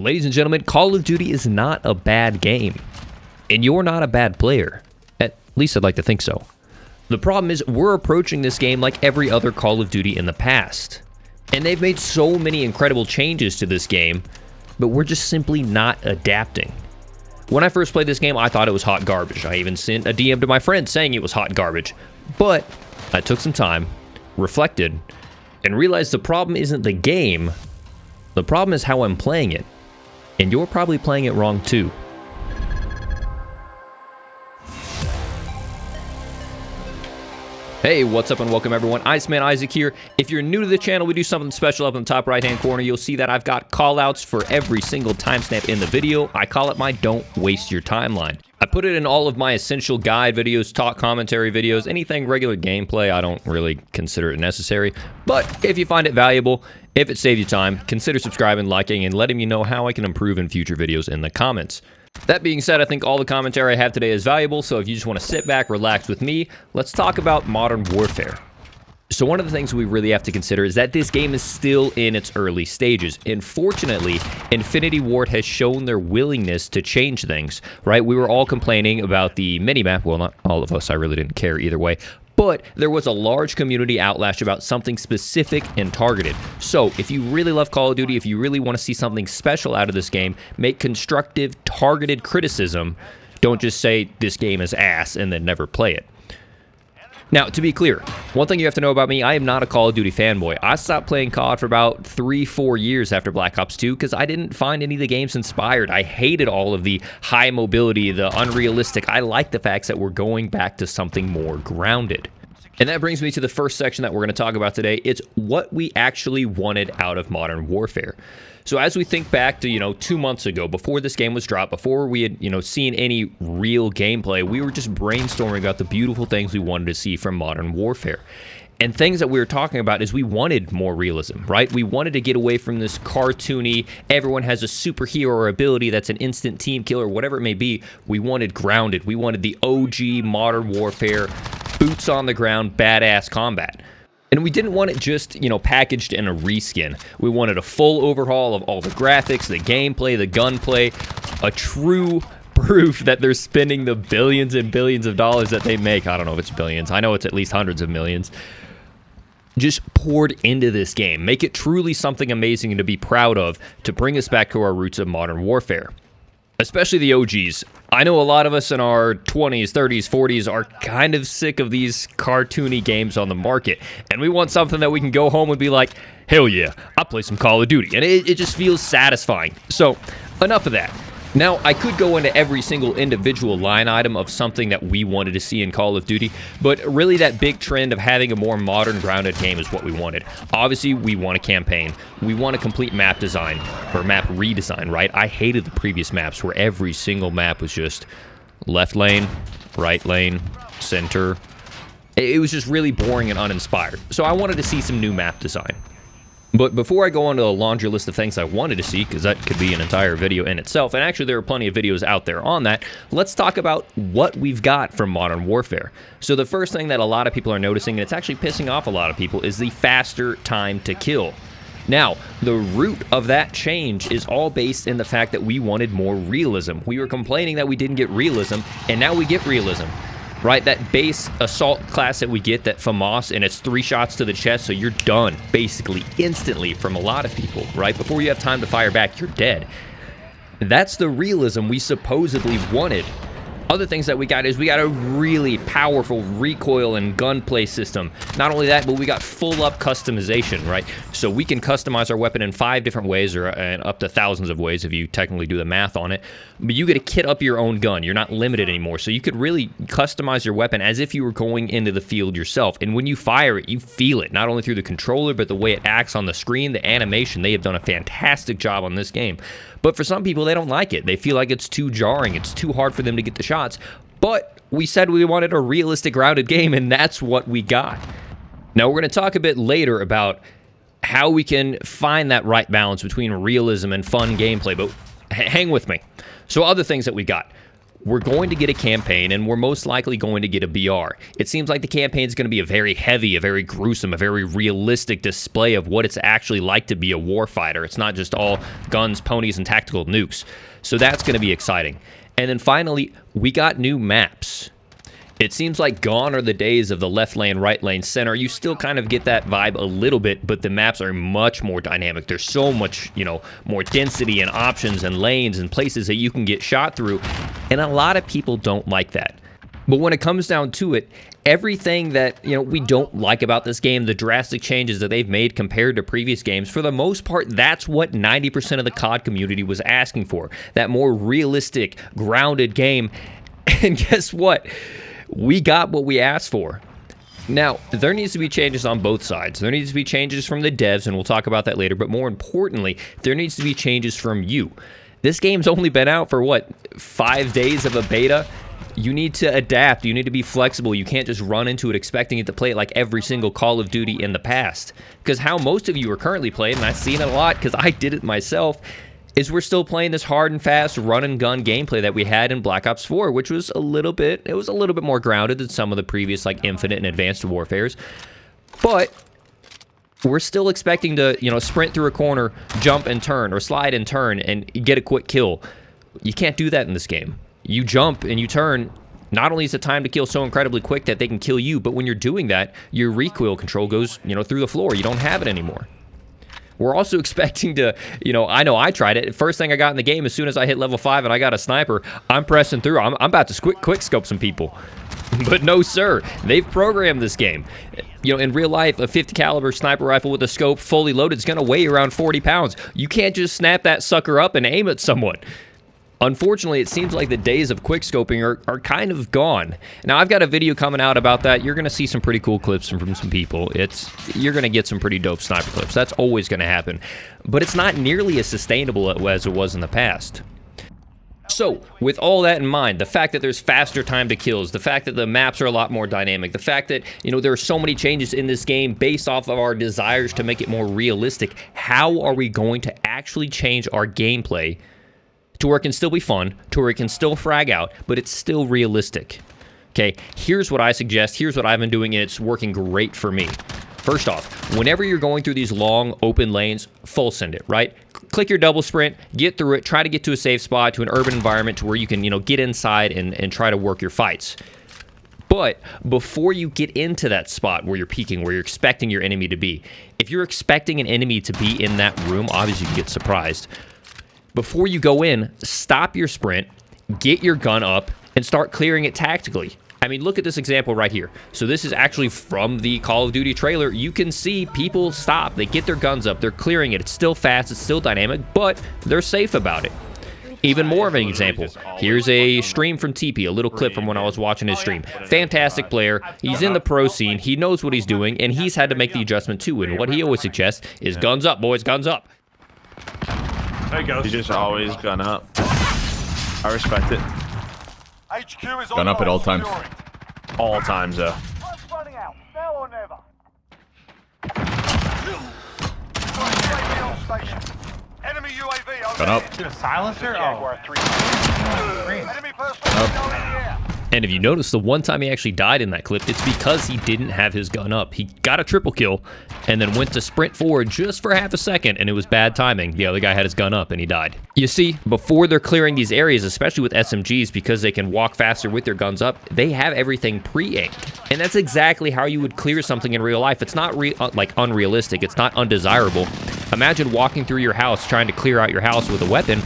Ladies and gentlemen, Call of Duty is not a bad game. And you're not a bad player. At least I'd like to think so. The problem is we're approaching this game like every other Call of Duty in the past. And they've made so many incredible changes to this game, but we're just simply not adapting. When I first played this game, I thought it was hot garbage. I even sent a DM to my friend saying it was hot garbage. But I took some time, reflected, and realized the problem isn't the game. The problem is how I'm playing it. And you're probably playing it wrong too. Hey, what's up and welcome everyone. Iceman Isaac here. If you're new to the channel, we do something special up in the top right hand corner. You'll see that I've got callouts for every single timestamp in the video. I call it my Don't Waste Your Timeline. I put it in all of my essential guide videos, talk commentary videos, anything regular gameplay. I don't really consider it necessary. But if you find it valuable, if it saved you time, consider subscribing, liking, and letting me know how I can improve in future videos in the comments. That being said, I think all the commentary I have today is valuable, so if you just want to sit back, relax with me, let's talk about Modern Warfare. So one of the things we really have to consider is that this game is still in its early stages. And fortunately, Infinity Ward has shown their willingness to change things, right? We were all complaining about the minimap. Well, not all of us. I really didn't care either way. But there was a large community outlash about something specific and targeted. So if you really love Call of Duty, if you really want to see something special out of this game, make constructive, targeted criticism. Don't just say this game is ass and then never play it. Now, to be clear, one thing you have to know about me, I am not a Call of Duty fanboy. I stopped playing COD for about 3-4 years after Black Ops 2 because I didn't find any of the games inspired. I hated all of the high mobility, the unrealistic. I like the facts that we're going back to something more grounded. And that brings me to the first section that we're going to talk about today. It's what we actually wanted out of Modern Warfare. So as we think back to, 2 months ago, before this game was dropped, before we had, seen any real gameplay, we were just brainstorming about the beautiful things we wanted to see from Modern Warfare. And things that we were talking about is we wanted more realism, right? We wanted to get away from this cartoony, everyone has a superhero or ability that's an instant team killer, whatever it may be. We wanted grounded. We wanted the OG Modern Warfare, boots on the ground, badass combat. And we didn't want it just, packaged in a reskin. We wanted a full overhaul of all the graphics, the gameplay, the gunplay, a true proof that they're spending the billions and billions of dollars that they make. I don't know if it's billions. I know it's at least hundreds of millions. Just poured into this game. Make it truly something amazing and to be proud of to bring us back to our roots of Modern Warfare. Especially the OGs. I know a lot of us in our 20s, 30s, 40s are kind of sick of these cartoony games on the market. And we want something that we can go home and be like, hell yeah, I'll play some Call of Duty. And it just feels satisfying. So, enough of that. Now, I could go into every single individual line item of something that we wanted to see in Call of Duty, but really that big trend of having a more modern, grounded game is what we wanted. Obviously, we want a campaign. We want a complete map design, or map redesign, right? I hated the previous maps where every single map was just left lane, right lane, center. It was just really boring and uninspired. So I wanted to see some new map design. But before I go on to a laundry list of things I wanted to see, because that could be an entire video in itself, and actually there are plenty of videos out there on that, let's talk about what we've got from Modern Warfare. So the first thing that a lot of people are noticing, and it's actually pissing off a lot of people, is the faster time to kill. Now, the root of that change is all based in the fact that we wanted more realism. We were complaining that we didn't get realism, and now we get realism. Right, that base assault class that we get, that FAMAS, and it's 3 shots to the chest, so you're done, basically, instantly from a lot of people, right? Before you have time to fire back, you're dead. That's the realism we supposedly wanted. Other things that we got is we got a really powerful recoil and gunplay system. Not only that, but we got full-up customization, right? So we can customize our weapon in 5 different ways, or up to thousands of ways if you technically do the math on it. But you get to kit up your own gun. You're not limited anymore. So you could really customize your weapon as if you were going into the field yourself. And when you fire it, you feel it, not only through the controller, but the way it acts on the screen, the animation. They have done a fantastic job on this game. But for some people, they don't like it. They feel like it's too jarring. It's too hard for them to get the shots. But we said we wanted a realistic, grounded game, and that's what we got. Now, we're going to talk a bit later about how we can find that right balance between realism and fun gameplay, but hang with me. So other things that we got. we're going to get a campaign, and we're most likely going to get a BR. It seems like the campaign is going to be a very heavy, a very gruesome, a very realistic display of what it's actually like to be a warfighter. It's not just all guns, ponies, and tactical nukes. So that's going to be exciting. And then finally, we got new maps. It seems like gone are the days of the left lane, right lane, center. You still kind of get that vibe a little bit, but the maps are much more dynamic. There's so much, more density and options and lanes and places that you can get shot through. And a lot of people don't like that. But when it comes down to it, everything that, we don't like about this game, the drastic changes that they've made compared to previous games, for the most part, that's what 90% of the COD community was asking for. That more realistic, grounded game. And guess what? We got what we asked for. Now, there needs to be changes on both sides. There needs to be changes from the devs, and we'll talk about that later. But more importantly, there needs to be changes from you. This game's only been out for, 5 days of a beta? You need to adapt. You need to be flexible. You can't just run into it expecting it to play like every single Call of Duty in the past. Because how most of you are currently playing, and I've seen it a lot because I did it myself, is we're still playing this hard and fast run and gun gameplay that we had in Black Ops 4, which was a little bit more grounded than some of the previous Infinite and Advanced Warfares. But we're still expecting to, sprint through a corner, jump and turn, or slide and turn and get a quick kill. You can't do that in this game. You jump and you turn. Not only is the time to kill so incredibly quick that they can kill you, but when you're doing that, your recoil control goes, through the floor. You don't have it anymore. We're also expecting to, I know I tried it. First thing I got in the game, as soon as I hit level 5 and I got a sniper, I'm pressing through. I'm about to quick scope some people. But no, sir. They've programmed this game. In real life, a 50 caliber sniper rifle with a scope fully loaded is going to weigh around 40 pounds. You can't just snap that sucker up and aim at someone. Unfortunately, it seems like the days of quickscoping are kind of gone. Now, I've got a video coming out about that. You're going to see some pretty cool clips from some people. You're going to get some pretty dope sniper clips. That's always going to happen. But it's not nearly as sustainable as it was in the past. So, with all that in mind, the fact that there's faster time to kills, the fact that the maps are a lot more dynamic, the fact that, there are so many changes in this game based off of our desires to make it more realistic, how are we going to actually change our gameplay to where it can still be fun, to where it can still frag out, but it's still realistic? Okay, here's what I suggest. Here's what I've been doing, and it's working great for me. First off, whenever you're going through these long, open lanes, full send it, right? Click your double sprint, get through it, try to get to a safe spot, to an urban environment to where you can, get inside and try to work your fights. But before you get into that spot where you're peeking, where you're expecting your enemy to be, if you're expecting an enemy to be in that room, obviously you can get surprised. Before you go in, stop your sprint, get your gun up, and start clearing it tactically. I mean, look at this example right here. So this is actually from the Call of Duty trailer. You can see people stop. They get their guns up. They're clearing it. It's still fast. It's still dynamic, but they're safe about it. Even more of an example. Here's a stream from TP, a little clip from when I was watching his stream. Fantastic player. He's in the pro scene. He knows what he's doing, and he's had to make the adjustment too. And what he always suggests is guns up, boys, guns up. There you go. You just always gun up. I respect it. HQ is Gun up at all times. All times, though. Running out. Now or never. Enemy UAV over. Gun up. Shoot a silencer? Oh. Enemy personnel in the air. And if you notice, the one time he actually died in that clip, it's because he didn't have his gun up. He got a triple kill and then went to sprint forward just for half a second, and it was bad timing. The other guy had his gun up and he died. You see, before they're clearing these areas, especially with SMGs, because they can walk faster with their guns up, they have everything pre-aimed. And that's exactly how you would clear something in real life. It's not unrealistic. It's not undesirable. Imagine walking through your house trying to clear out your house with a weapon.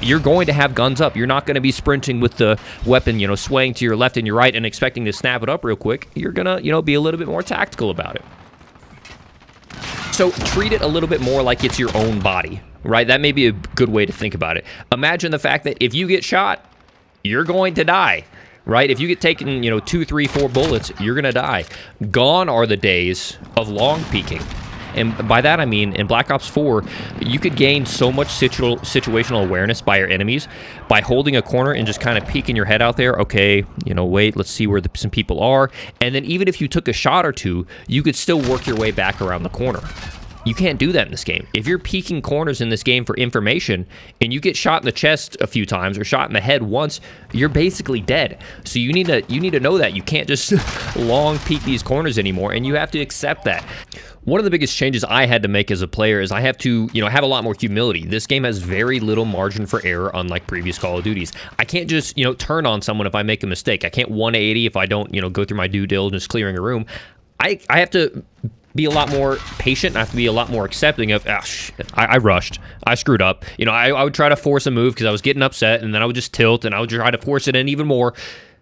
You're going to have guns up. You're not going to be sprinting with the weapon, swaying to your left and your right and expecting to snap it up real quick. You're going to, be a little bit more tactical about it. So treat it a little bit more like it's your own body, right? That may be a good way to think about it. Imagine the fact that if you get shot, you're going to die, right? If you get taken, 2, 3, 4 bullets, you're going to die. Gone are the days of long peeking. And by that I mean, in Black Ops 4, you could gain so much situational awareness by your enemies by holding a corner and just kind of peeking your head out there. Okay, wait, let's see where some people are. And then even if you took a shot or two, you could still work your way back around the corner. You can't do that in this game. If you're peeking corners in this game for information and you get shot in the chest a few times or shot in the head once, you're basically dead. So you need to know that. You can't just long peek these corners anymore, and you have to accept that. One of the biggest changes I had to make as a player is I have to, have a lot more humility. This game has very little margin for error, unlike previous Call of Duties. I can't just, turn on someone if I make a mistake. I can't 180 if I don't, go through my due diligence clearing a room. I have to be a lot more patient. I have to be a lot more accepting of, I rushed. I screwed up. I would try to force a move because I was getting upset, and then I would just tilt, and I would try to force it in even more.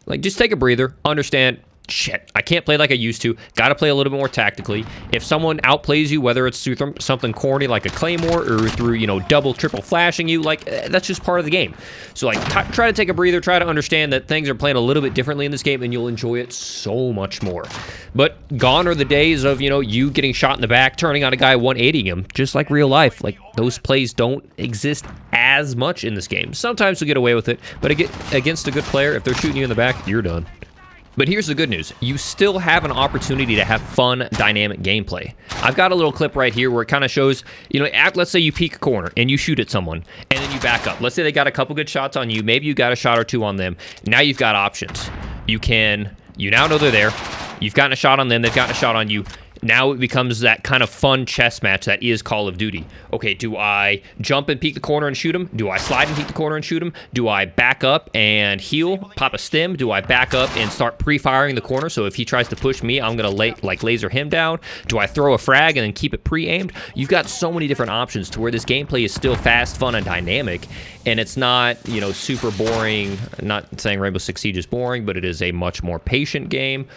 Like, just take a breather, understand, shit, I can't play like I used to. Got to play a little bit more tactically. If someone outplays you, whether it's through something corny like a claymore or through, double, triple flashing you, like, that's just part of the game. So, like, try to take a breather. Try to understand that things are playing a little bit differently in this game, and you'll enjoy it so much more. But gone are the days of, you getting shot in the back, turning on a guy, 180ing him, just like real life. Like, those plays don't exist as much in this game. Sometimes you'll get away with it, but against a good player, if they're shooting you in the back, you're done. But here's the good news. You still have an opportunity to have fun, dynamic gameplay. I've got a little clip right here where it kind of shows, let's say you peek a corner and you shoot at someone and then you back up. Let's say they got a couple good shots on you. Maybe you got a shot or two on them. Now you've got options. You now know they're there. You've gotten a shot on them. They've gotten a shot on you. Now it becomes that kind of fun chess match that is Call of Duty. Okay, do I jump and peek the corner and shoot him? Do I slide and peek the corner and shoot him? Do I back up and heal, pop a stim? Do I back up and start pre-firing the corner? So if he tries to push me, I'm going to laser him down. Do I throw a frag and then keep it pre-aimed? You've got so many different options to where this gameplay is still fast, fun, and dynamic. And it's not, super boring. I'm not saying Rainbow Six Siege is boring, but it is a much more patient game.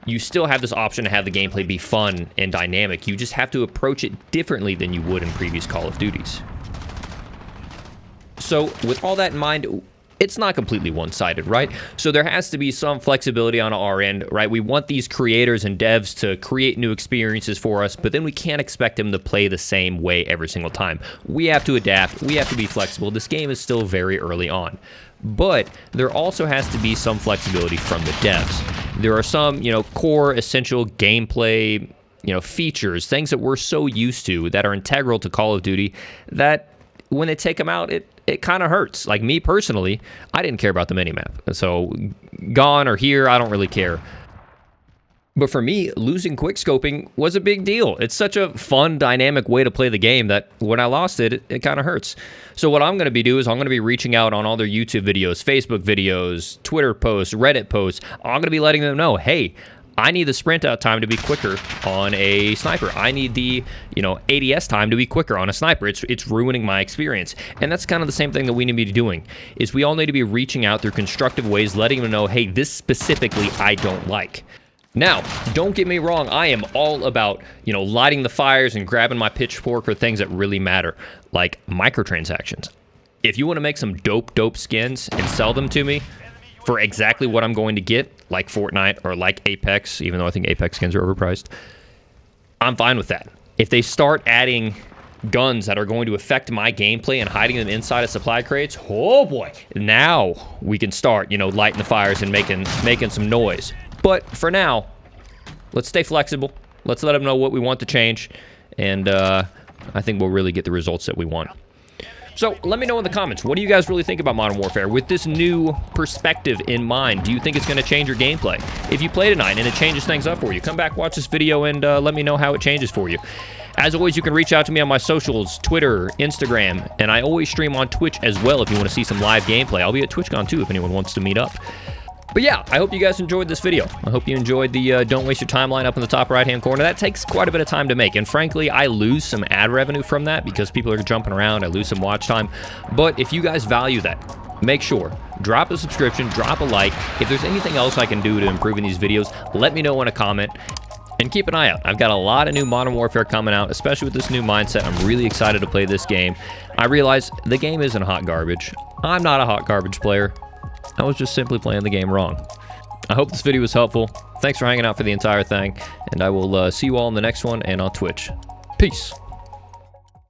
You still have this option to have the gameplay be fun and dynamic. You just have to approach it differently than you would in previous Call of Duties. So with all that in mind, it's not completely one-sided, right? So there has to be some flexibility on our end, right? We want these creators and devs to create new experiences for us, but then we can't expect them to play the same way every single time. We have to adapt. We have to be flexible. This game is still very early on. But there also has to be some flexibility from the devs. There are some, core essential gameplay, features, things that we're so used to that are integral to Call of Duty that when they take them out, it kind of hurts. Like me personally, I didn't care about the minimap. So gone or here, I don't really care. But for me, losing quickscoping was a big deal. It's such a fun, dynamic way to play the game that when I lost it, it kind of hurts. So what I'm going to be doing is I'm going to be reaching out on all their YouTube videos, Facebook videos, Twitter posts, Reddit posts. I'm going to be letting them know, hey, I need the sprint out time to be quicker on a sniper. I need the, ADS time to be quicker on a sniper. It's ruining my experience. And that's kind of the same thing that we need to be doing, is we all need to be reaching out through constructive ways, letting them know, hey, this specifically I don't like. Now, don't get me wrong, I am all about, lighting the fires and grabbing my pitchfork for things that really matter, like microtransactions. If you want to make some dope skins and sell them to me for exactly what I'm going to get, like Fortnite or like Apex, even though I think Apex skins are overpriced, I'm fine with that. If they start adding guns that are going to affect my gameplay and hiding them inside of supply crates, oh boy, now we can start, lighting the fires and making some noise. But for now, let's stay flexible. Let's let them know what we want to change. And I think we'll really get the results that we want. So let me know in the comments, what do you guys really think about Modern Warfare? With this new perspective in mind, do you think it's going to change your gameplay? If you play tonight and it changes things up for you, come back, watch this video, and let me know how it changes for you. As always, you can reach out to me on my socials, Twitter, Instagram, and I always stream on Twitch as well if you want to see some live gameplay. I'll be at TwitchCon too if anyone wants to meet up. But yeah, I hope you guys enjoyed this video. I hope you enjoyed the don't waste your timeline up in the top right-hand corner. That takes quite a bit of time to make, and frankly, I lose some ad revenue from that because people are jumping around. I lose some watch time. But if you guys value that, make sure, drop a subscription, drop a like. If there's anything else I can do to improve in these videos, let me know in a comment. And keep an eye out. I've got a lot of new Modern Warfare coming out, especially with this new mindset. I'm really excited to play this game. I realize the game isn't hot garbage. I'm not a hot garbage player. I was just simply playing the game wrong. I hope this video was helpful. Thanks for hanging out for the entire thing, and I will see you all in the next one and on Twitch. Peace.